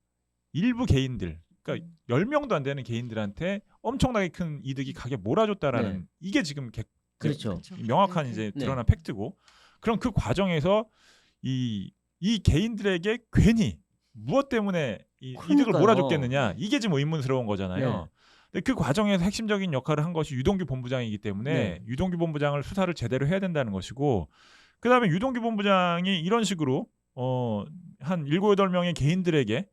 일부 개인들, 그러니까 10명도 안 되는 개인들한테 엄청나게 큰 이득이 가게 몰아줬다라는
네.
이게 지금
그렇죠.
그렇죠.
명확한
네,
이제
네.
드러난 팩트고, 그럼 그 과정에서 이 개인들에게 괜히 무엇 때문에 이 이득을
그러니까요.
몰아줬겠느냐,
네.
이게 지금 의문스러운 거잖아요.
네.
근데 그 과정에서 핵심적인 역할을 한 것이 유동규 본부장이기 때문에
네.
유동규 본부장을 수사를 제대로 해야 된다는 것이고, 그다음에 유동규 본부장이 이런 식으로 한 7, 8명의 개인들에게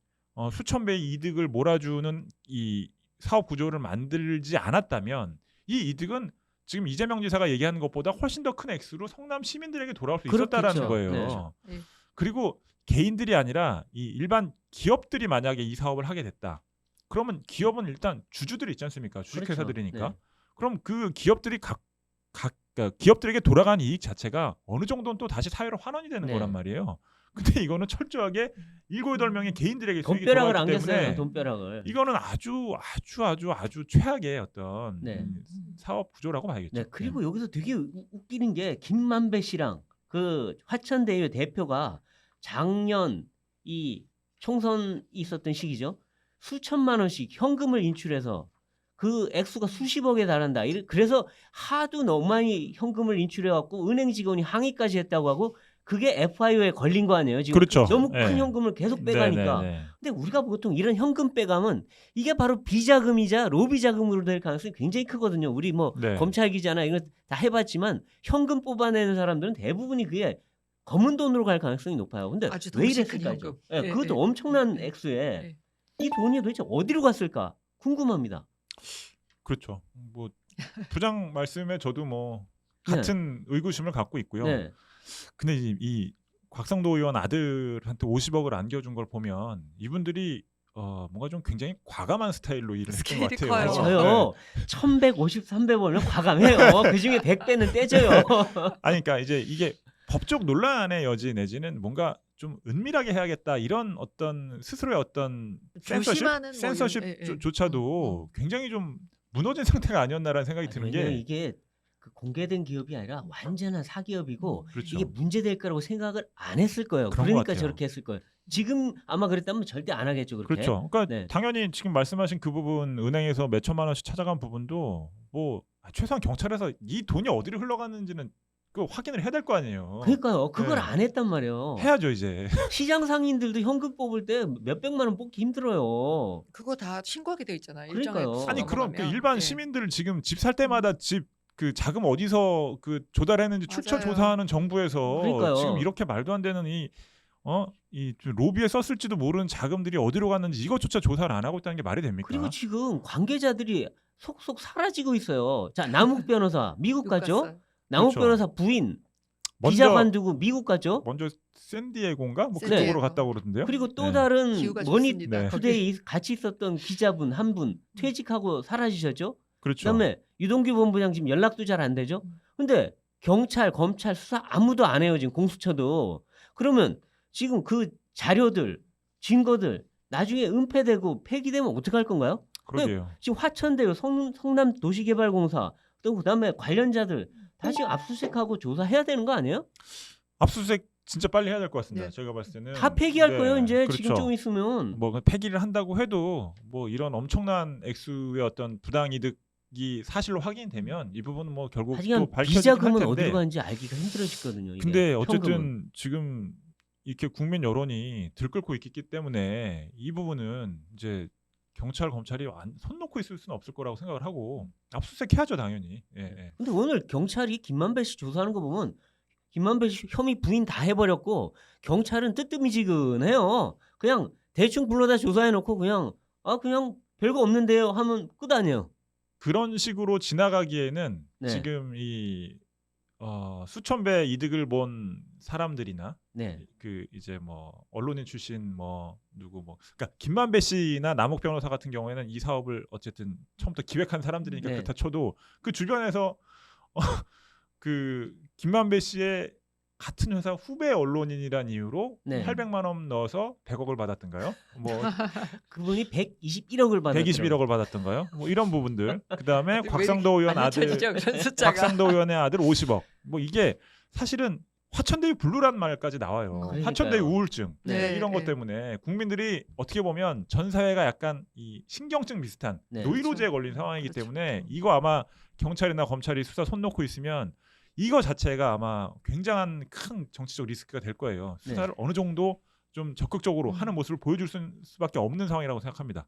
수천 배의 이득을 몰아주는 이 사업 구조를 만들지 않았다면 이 이득은 지금 이재명 지사가 얘기하는 것보다 훨씬 더 큰 액수로 성남 시민들에게 돌아올 수 있었다라는
그렇겠죠.
거예요.
네.
그리고 개인들이 아니라 이 일반 기업들이 만약에 이 사업을 하게 됐다. 그러면 기업은 일단 주주들이 있지 않습니까? 주식회사들이니까.
그렇죠. 네.
그럼 그 기업들이 그러니까 기업들에게 돌아간 이익 자체가 어느 정도는 또 다시 사회로 환원이 되는
네.
거란 말이에요. 근데 이거는 철저하게 7, 8명의 개인들에게 수익이
돈벼락을
돌아갔기
안겼어요.
때문에
돈벼락을.
이거는 아주 최악의 어떤
네.
사업 구조라고 봐야겠죠.
네. 그리고 여기서 되게 웃기는 게 김만배 씨랑 그 화천대유 대표가 작년 이 총선 있었던 시기죠. 수천만 원씩 현금을 인출해서 그 액수가 수십억에 달한다. 그래서 하도 너무 많이 현금을 인출해갖고 은행 직원이 항의까지 했다고 하고 그게 FIO에 걸린 거 아니에요. 지금
그렇죠.
너무
네.
큰 현금을 계속 빼가니까.
네.
근데 우리가 보통 이런 현금 빼감은 이게 바로 비자금이자 로비 자금으로 될 가능성이 굉장히 크거든요. 우리 뭐
네.
검찰 기자나 이거 다 해봤지만 현금 뽑아내는 사람들은 대부분이 그게 검은 돈으로 갈 가능성이 높아요. 근데
아주
왜
덩치 큰
이랬을까요?
현금.
예,
네,
그것도
네.
엄청난
네.
액수에
네.
이 돈이 도대체 어디로 갔을까 궁금합니다.
그렇죠. 뭐 부장 말씀에 저도 뭐
네.
같은 의구심을 갖고 있고요.
네.
근데 이 곽상도 의원 아들한테 50억을 안겨준 걸 보면 이분들이 뭔가 좀 굉장히 과감한 스타일로 일을 했던 것
스케일이
같아요.
커요.
저요 1150, 300원을 과감해요. 그 중에 100배는 떼줘요.
아니 그러니까 이제 이게 법적 논란의 여지 내지는 뭔가 좀 은밀하게 해야겠다 이런 어떤 스스로의 어떤
조심하는 뭐 이런-
센서십조차도 굉장히 좀 무너진 상태가 아니었나라는 생각이 드는
왜냐면
게
이게 그 공개된 기업이 아니라 완전한 사기업이고
그렇죠.
이게 문제될 거라고 생각을 안 했을 거예요.
그런 것
그러니까
같아요.
저렇게 했을 거예요. 지금 아마 그랬다면 절대 안 하겠죠. 그렇게.
그렇죠. 그러니까
네.
당연히 지금 말씀하신 그 부분 은행에서 몇 천만 원씩 찾아간 부분도 뭐 최소한 경찰에서 이 돈이 어디로 흘러가는지는 그 확인을 해야 될 거 아니에요.
그러니까요. 그걸
네.
안 했단 말이에요.
해야죠 이제.
시장 상인들도 현금 뽑을 때 몇백만 원 뽑기 힘들어요.
그거 다 신고하게 돼 있잖아요.
그러니까요.
일정액 수
아니 그럼 그
넘어가면.
일반
예.
시민들 지금 집 살 때마다 집 그 자금 어디서 그 조달했는지 출처
맞아요.
조사하는 정부에서
그러니까요.
지금 이렇게 말도 안 되는 이 로비에 썼을지도 모르는 자금들이 어디로 갔는지 이것조차 조사를 안 하고 있다는 게 말이 됩니까?
그리고 지금 관계자들이 속속 사라지고 있어요. 자, 남욱 변호사 미국
미국
갔죠?
갔어요.
남욱
그렇죠.
변호사 부인
먼저
기자 관두고 미국 갔죠?
먼저 샌디에고인가 뭐
샌디에고.
그쪽으로 갔다고 그러던데요.
그리고 또
네.
다른
기후가
머니
좋습니다.
네.
거기.
투데이 같이 있었던 기자분 한 분 퇴직하고 사라지셨죠?
그렇죠.
그다음에 유동규 본부장 지금 연락도 잘 안 되죠? 근데 경찰, 검찰 수사 아무도 안 해요. 지금 공수처도. 그러면 지금 그 자료들, 증거들 나중에 은폐되고 폐기되면 어떡할 건가요?
그러게요.
지금 화천대유, 성남 도시개발공사 또 그다음에 관련자들 다시 압수수색하고 조사해야 되는 거 아니에요?
압수수색 진짜 빨리 해야 될 것 같습니다.
네.
제가 봤을 때는
다 폐기할
네,
거예요. 이제
그렇죠.
지금 좀 있으면.
뭐 폐기를 한다고 해도 뭐 이런 엄청난 액수의 어떤 부당 이득이 사실로 확인되면 이 부분은 뭐 결국 또
하지만
밝혀지긴 할
비자금은
텐데.
어디로 가는지 알기가 힘들어지거든요. 이게.
근데 어쨌든
현금은.
지금 이렇게 국민 여론이 들끓고 있기 때문에 이 부분은 이제 경찰 검찰이 손 놓고 있을 수는 없을 거라고 생각을 하고 압수수색 해야죠 당연히. 예.
근데 오늘 경찰이 김만배 씨 조사하는 거 보면 김만배 씨 혐의 부인 다 해버렸고 경찰은 뜨뜨미지근해요. 그냥 대충 불러다 조사해놓고 그냥 별거 없는데요 하면 끝 아니에요.
그런 식으로 지나가기에는
네.
지금 이 수천 배 이득을 본 사람들이나
네.
그 이제 뭐 언론인 출신 뭐 누구 뭐 그러니까 김만배 씨나 남욱 변호사 같은 경우에는 이 사업을 어쨌든 처음부터 기획한 사람들이니까
네.
그렇다 쳐도 그 주변에서 그 김만배 씨의 같은 회사 후배 언론인이란 이유로
네.
800만 원 넣어서 100억을 받았던가요? 뭐
그분이 121억을 받았더라고요.
121억을 받았던가요? 뭐 이런 부분들. 그다음에 곽상도 의원
안
아들
혀지죠, 그런 숫자가.
곽상도 의원의 아들 50억. 뭐 이게 사실은 화천대유 블루란 말까지 나와요.
그러니까요.
화천대유 우울증
네,
이런 것
네.
때문에 국민들이 어떻게 보면 전 사회가 약간 이 신경증 비슷한
네.
노이로제에
그렇죠.
걸린 상황이기
그렇죠.
때문에 이거 아마 경찰이나 검찰이 수사 손 놓고 있으면 이거 자체가 아마 굉장한 큰 정치적 리스크가 될 거예요. 수사를 어느 정도 좀 적극적으로 하는 모습을 보여줄 수밖에 없는 상황이라고 생각합니다.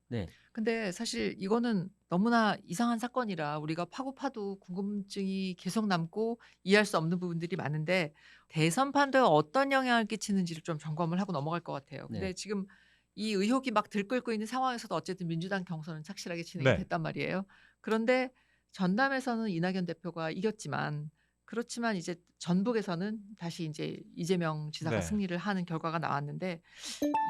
근데 사실 이거는 너무나 이상한 사건이라 우리가 파도 궁금증이 계속 남고 이해할 수 없는 부분들이 많은데 대선 판도에 어떤 영향을 끼치는지를 좀 점검을 하고 넘어갈 것 같아요. 근데
네.
지금 이 의혹이 막 들끓고 있는 상황에서도 어쨌든 민주당 경선은 착실하게 진행이
네.
됐단 말이에요. 그런데 전남에서는 이낙연 대표가 이겼지만 그렇지만 이제 전북에서는 다시 이제 이재명 지사가
네.
승리를 하는 결과가 나왔는데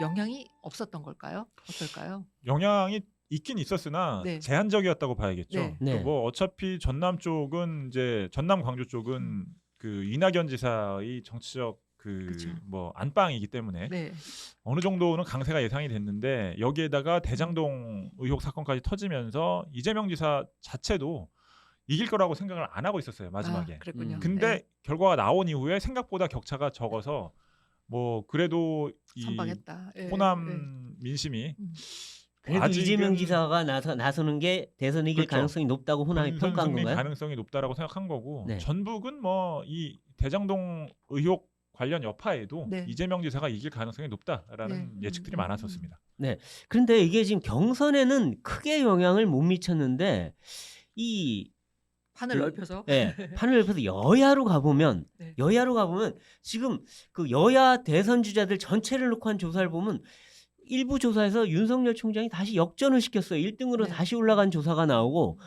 영향이 없었던 걸까요? 어떨까요?
영향이 있긴 있었으나
네.
제한적이었다고 봐야겠죠.
네.
네.
뭐 어차피 전남 쪽은 이제 전남 광주 쪽은 그 이낙연 지사의 정치적 그
그쵸.
뭐 안방이기 때문에
네.
어느 정도는 강세가 예상이 됐는데 여기에다가 대장동 의혹 사건까지 터지면서 이재명 지사 자체도 이길 거라고 생각을 안 하고 있었어요 마지막에.
아, 그랬군요.
근데
네.
결과가 나온 이후에 생각보다 격차가 적어서 뭐 그래도 이
선방했다. 예,
호남
예.
민심이
음.
그래도
아직은
이재명 지사가 나서는 게 대선 이길
그렇죠.
가능성이 높다고 호남이
본선
평가한
승리
건가요?
가능성이 높다라고 생각한 거고
네.
전북은 뭐 이 대장동 의혹 관련 여파에도
네.
이재명 지사가 이길 가능성이 높다라는
네.
예측들이 많았었습니다.
그런데 이게 지금 경선에는 크게 영향을 못 미쳤는데 이
판을
그-
넓혀서
판을 넓혀서 여야로 가보면
네.
지금 그 여야 대선 주자들 전체를 놓고 한 조사를 보면 일부 조사에서 윤석열 총장이 다시 역전을 시켰어요. 1등으로
네.
다시 올라간 조사가 나오고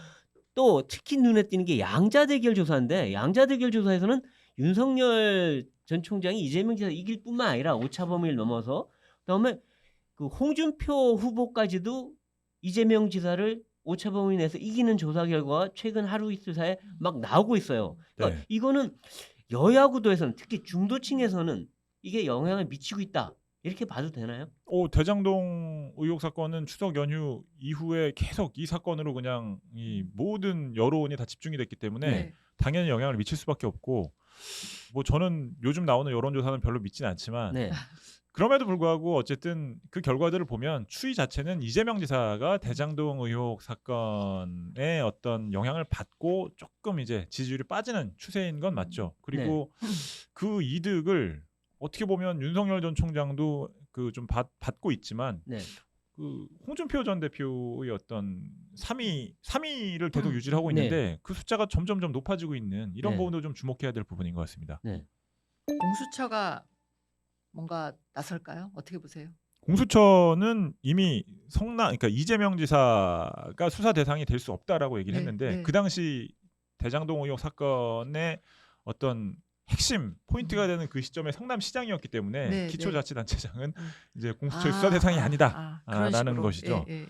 또 특히 눈에 띄는 게 양자 대결 조사인데 양자 대결 조사에서는 윤석열 전 총장이 이재명 지사 이길 뿐만 아니라 오차 범위를 넘어서 그다음에 그 홍준표 후보까지도 이재명 지사를 오차 범위 내에서 이기는 조사 결과가 최근 하루 이틀 사이에 막 나오고 있어요. 그러니까
네.
이거는 여야 구도에서는 특히 중도층에서는 이게 영향을 미치고 있다. 이렇게 봐도 되나요?
대장동 의혹 사건은 추석 연휴 이후에 계속 이 사건으로 그냥 이 모든 여론이 다 집중이 됐기 때문에
네.
당연히 영향을 미칠 수밖에 없고 뭐 저는 요즘 나오는 여론조사는 별로 믿지는 않지만
네.
그럼에도 불구하고 어쨌든 그 결과들을 보면 추이 자체는 이재명 지사가 대장동 의혹 사건에 어떤 영향을 받고 조금 이제 지지율이 빠지는 추세인 건 맞죠. 그리고 그 이득을 어떻게 보면 윤석열 전 총장도 그 좀 받고 있지만
네.
그 홍준표 전 대표의 어떤 3위를 계속 유지를 하고
네.
있는데 그 숫자가 점점 높아지고 있는 이런
네.
부분도 좀 주목해야 될 부분인 것 같습니다.
공수처가 뭔가 나설까요? 어떻게 보세요?
공수처는 이미 그러니까 이재명 지사가 수사 대상이 될 수 없다라고 얘기를
네,
했는데
네.
그 당시 대장동 의혹 사건의 어떤 핵심 포인트가 되는 그 시점에 성남시장이었기 때문에
네,
기초자치단체장은
음.
이제 공수처의 수사 대상이 아니다.
그런
라는
식으로.
것이죠.
예.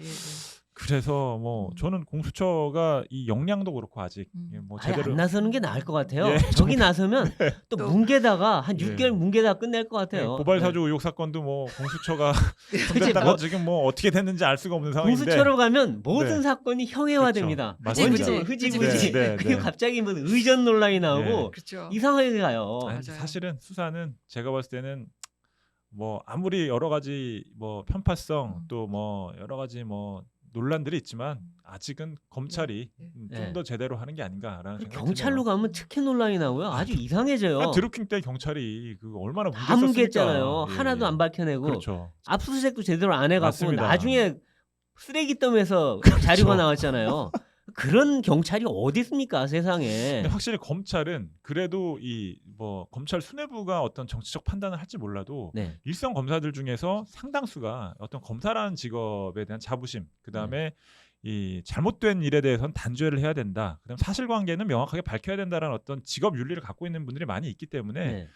그래서 뭐 저는 공수처가 이 역량도 그렇고 아직 뭐
아예
제대로
안 나서는 게 나을 것 같아요.
예,
저기 나서면 또
또-
뭉개다가 한
예.
6개월 뭉개다가 끝낼 것 같아요.
고발사주 의혹 사건도 뭐 공수처가
그치,
손댔다가
뭐-
지금 뭐 어떻게 됐는지 알 수가 없는 상황인데
공수처로 가면 모든
네.
사건이 형해화됩니다.
그렇죠.
맞습니다.
흐지부지.
네, 네,
그리고
네.
갑자기 뭐 의전 논란이 나오고
그렇죠.
이상하게 가요.
아니,
맞아요.
사실은 수사는 제가 봤을 때는 뭐 아무리 여러 가지 뭐 편파성 또 뭐 여러 가지 뭐 논란들이 있지만 아직은 검찰이
네.
좀 더 제대로 하는 게 아닌가라는 생각이
경찰로
드네요.
가면 특혜 논란이 나오고요. 아주 이상해져요.
드루킹 때 경찰이 그 얼마나
다
뭉갰습니까?
뭉갰잖아요.
예,
하나도
예.
안 밝혀내고
그렇죠.
압수수색도 제대로 안 해갖고
맞습니다.
나중에 쓰레기더미에서 자료가 나왔잖아요. 그런 경찰이 어디 있습니까 세상에.
근데 확실히 검찰은 그래도 이 뭐 검찰 수뇌부가 어떤 정치적 판단을 할지 몰라도
네.
일선 검사들 중에서 상당수가 어떤 검사라는 직업에 대한 자부심, 그 다음에 이 잘못된 일에 대해서는 단죄를 해야 된다. 그다음 사실관계는 명확하게 밝혀야 된다라는 어떤 직업 윤리를 갖고 있는 분들이 많이 있기 때문에
네.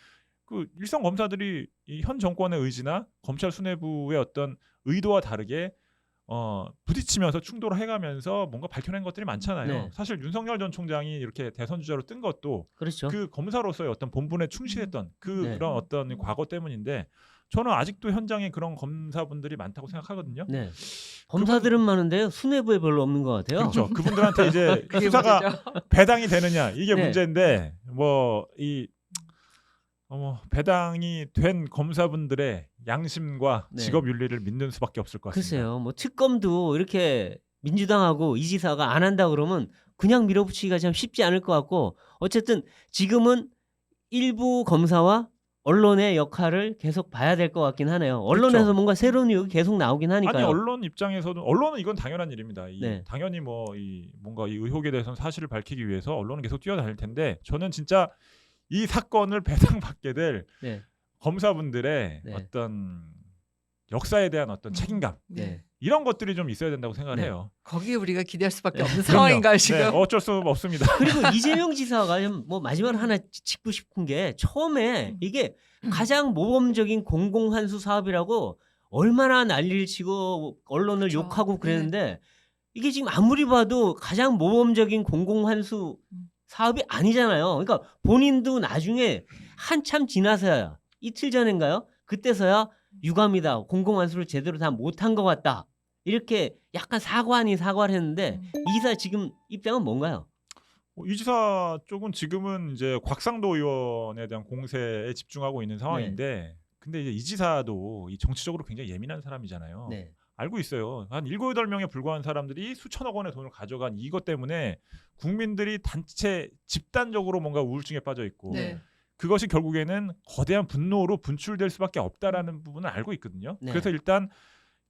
그 일선 검사들이 이 현 정권의 의지나 검찰 수뇌부의 어떤 의도와 다르게 부딪히면서 충돌을 해가면서 뭔가 밝혀낸 것들이 많잖아요.
네.
사실 윤석열 전 총장이 이렇게 대선 주자로 뜬 것도
그렇죠.
그 검사로서의 어떤 본분에 충실했던 그런
네.
어떤 과거 때문인데 저는 아직도 현장에 그런 검사분들이 많다고 생각하거든요.
네. 검사들은 많은데요. 수뇌부에 별로 없는 것 같아요.
그렇죠. 그분들한테 이제
그게
수사가
문제죠.
배당이 되느냐 이게
네.
문제인데 뭐 이 배당이 된 검사분들의 양심과
네.
직업 윤리를 믿는 수밖에 없을 것 같습니다.
글쎄요. 뭐 특검도 이렇게 민주당하고 이 지사가 안 한다 그러면 그냥 밀어붙이기가 참 쉽지 않을 것 같고 어쨌든 지금은 일부 검사와 언론의 역할을 계속 봐야 될 것 같긴 하네요. 언론에서
그렇죠.
뭔가 새로운 의혹이 계속 나오긴 하니까요.
아니 언론 입장에서도 언론은 이건 당연한 일입니다.
네.
당연히 뭔가 이 의혹에 대해서는 사실을 밝히기 위해서 언론은 계속 뛰어다닐 텐데 저는 진짜 이 사건을 배당받게 될
네.
검사분들의
네.
어떤 역사에 대한 어떤 책임감
네.
이런 것들이 좀 있어야 된다고 생각을
네.
해요.
거기에 우리가 기대할 수밖에 없는
그럼요.
상황인가요 지금?
네, 어쩔 수 없습니다.
그리고 이재명 지사가 좀 뭐 마지막으로 하나 짚고 싶은 게 처음에 이게 가장 모범적인 공공환수 사업이라고 얼마나 난리를 치고 언론을
그렇죠.
욕하고 그랬는데 이게 지금 아무리 봐도 가장 모범적인 공공환수 사업이 아니잖아요. 그러니까 본인도 나중에 한참 지나서야 이틀 전인가요? 그때서야 유감이다. 공공환수를 제대로 다 못한 것 같다. 이렇게 약간 사과 아닌 사과를 했는데 이사 지금 입장은 뭔가요?
이 지사 쪽은 지금은 이제 곽상도 의원에 대한 공세에 집중하고 있는 상황인데 근데 이제 이 지사도 이 정치적으로 굉장히 예민한 사람이잖아요.
네.
알고 있어요. 한 7, 8명에 불과한 사람들이 수천억 원의 돈을 가져간 이것 때문에 국민들이 단체 집단적으로 뭔가 우울증에 빠져 있고
네.
그것이 결국에는 거대한 분노로 분출될 수밖에 없다라는 부분을 알고 있거든요.
네.
그래서 일단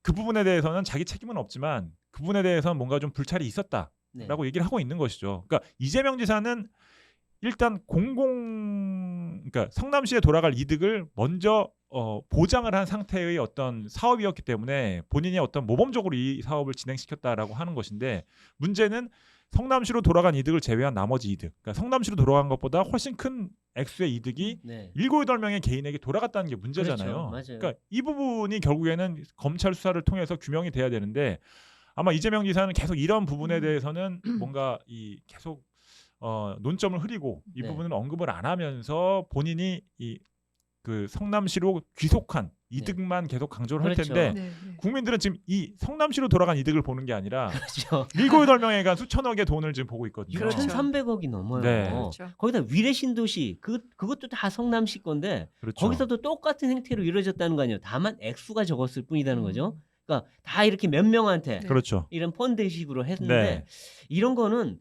그 부분에 대해서는 자기 책임은 없지만 그 부분에 대해서는 뭔가 좀 불찰이 있었다라고
네.
얘기를 하고 있는 것이죠. 그러니까 이재명 지사는 일단 그러니까 성남시에 돌아갈 이득을 먼저 보장을 한 상태의 어떤 사업이었기 때문에 본인이 어떤 모범적으로 이 사업을 진행시켰다라고 하는 것인데 문제는 성남시로 돌아간 이득을 제외한 나머지 이득, 그러니까 성남시로 돌아간 것보다 훨씬 큰 액수의 이득이
네.
7, 8명의 개인에게 돌아갔다는 게 문제잖아요.
그렇죠. 맞아요.
그러니까 이 부분이 결국에는 검찰 수사를 통해서 규명이 돼야 되는데 아마 이재명 지사는 계속 이런 부분에 대해서는 뭔가 계속 논점을 흐리고 이
네.
부분을 언급을 안 하면서 본인이 그 성남시로 귀속한 이득만 계속 강조를 할
그렇죠.
텐데
네, 네.
국민들은 지금 이 성남시로 돌아간 이득을 보는 게 아니라
그렇죠.
7, 8명에 간 수천억의 돈을 지금 보고 있거든요.
그렇죠.
6,300억이 넘어요.
네.
그렇죠.
거기다 위례신도시 그것도 다 성남시 건데
그렇죠.
거기서도 똑같은 행태로 이루어졌다는 거 아니에요. 다만 액수가 적었을 뿐이라는 거죠. 그러니까 다 이렇게 몇 명한테
네.
그렇죠.
이런 펀드식으로 했는데
네.
이런 거는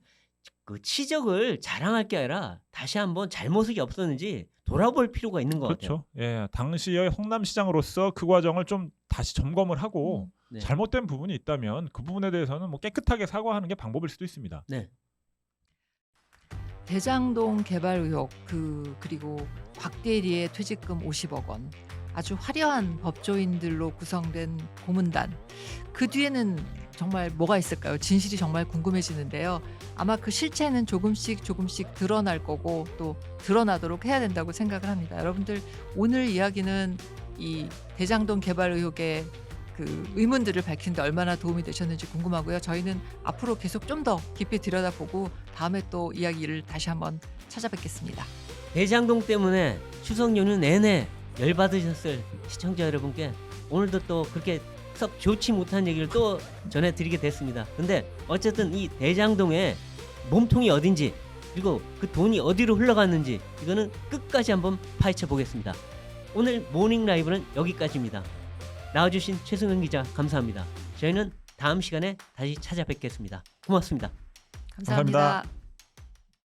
그 치적을 자랑할 게 아니라 다시 한번 잘못이 없었는지 돌아볼 필요가 있는 것 같아요.
그렇죠. 예, 당시의 성남시장으로서 그 과정을 좀 다시 점검을 하고
네.
잘못된 부분이 있다면 그 부분에 대해서는 뭐 깨끗하게 사과하는 게 방법일 수도 있습니다.
네.
대장동 개발 의혹 그리고 곽대리의 퇴직금 50억 원 아주 화려한 법조인들로 구성된 고문단 그 뒤에는 정말 뭐가 있을까요? 진실이 정말 궁금해지는데요. 아마 그 실체는 조금씩 드러날 거고 또 드러나도록 해야 된다고 생각을 합니다. 여러분들 오늘 이야기는 이 대장동 개발 의혹의 그 의문들을 밝히는데 얼마나 도움이 되셨는지 궁금하고요. 저희는 앞으로 계속 좀 더 깊이 들여다보고 다음에 또 이야기를 다시 한번 찾아뵙겠습니다.
대장동 때문에 추석 연휴 내내 열받으셨을 시청자 여러분께 오늘도 또 그렇게 썩 좋지 못한 얘기를 또 전해드리게 됐습니다. 근데 어쨌든 이 대장동의 몸통이 어딘지 그리고 그 돈이 어디로 흘러갔는지 이거는 끝까지 한번 파헤쳐 보겠습니다. 오늘 모닝 라이브는 여기까지입니다. 나와주신 최승현 기자 감사합니다. 저희는 다음 시간에 다시 찾아뵙겠습니다. 고맙습니다.
감사합니다.
감사합니다.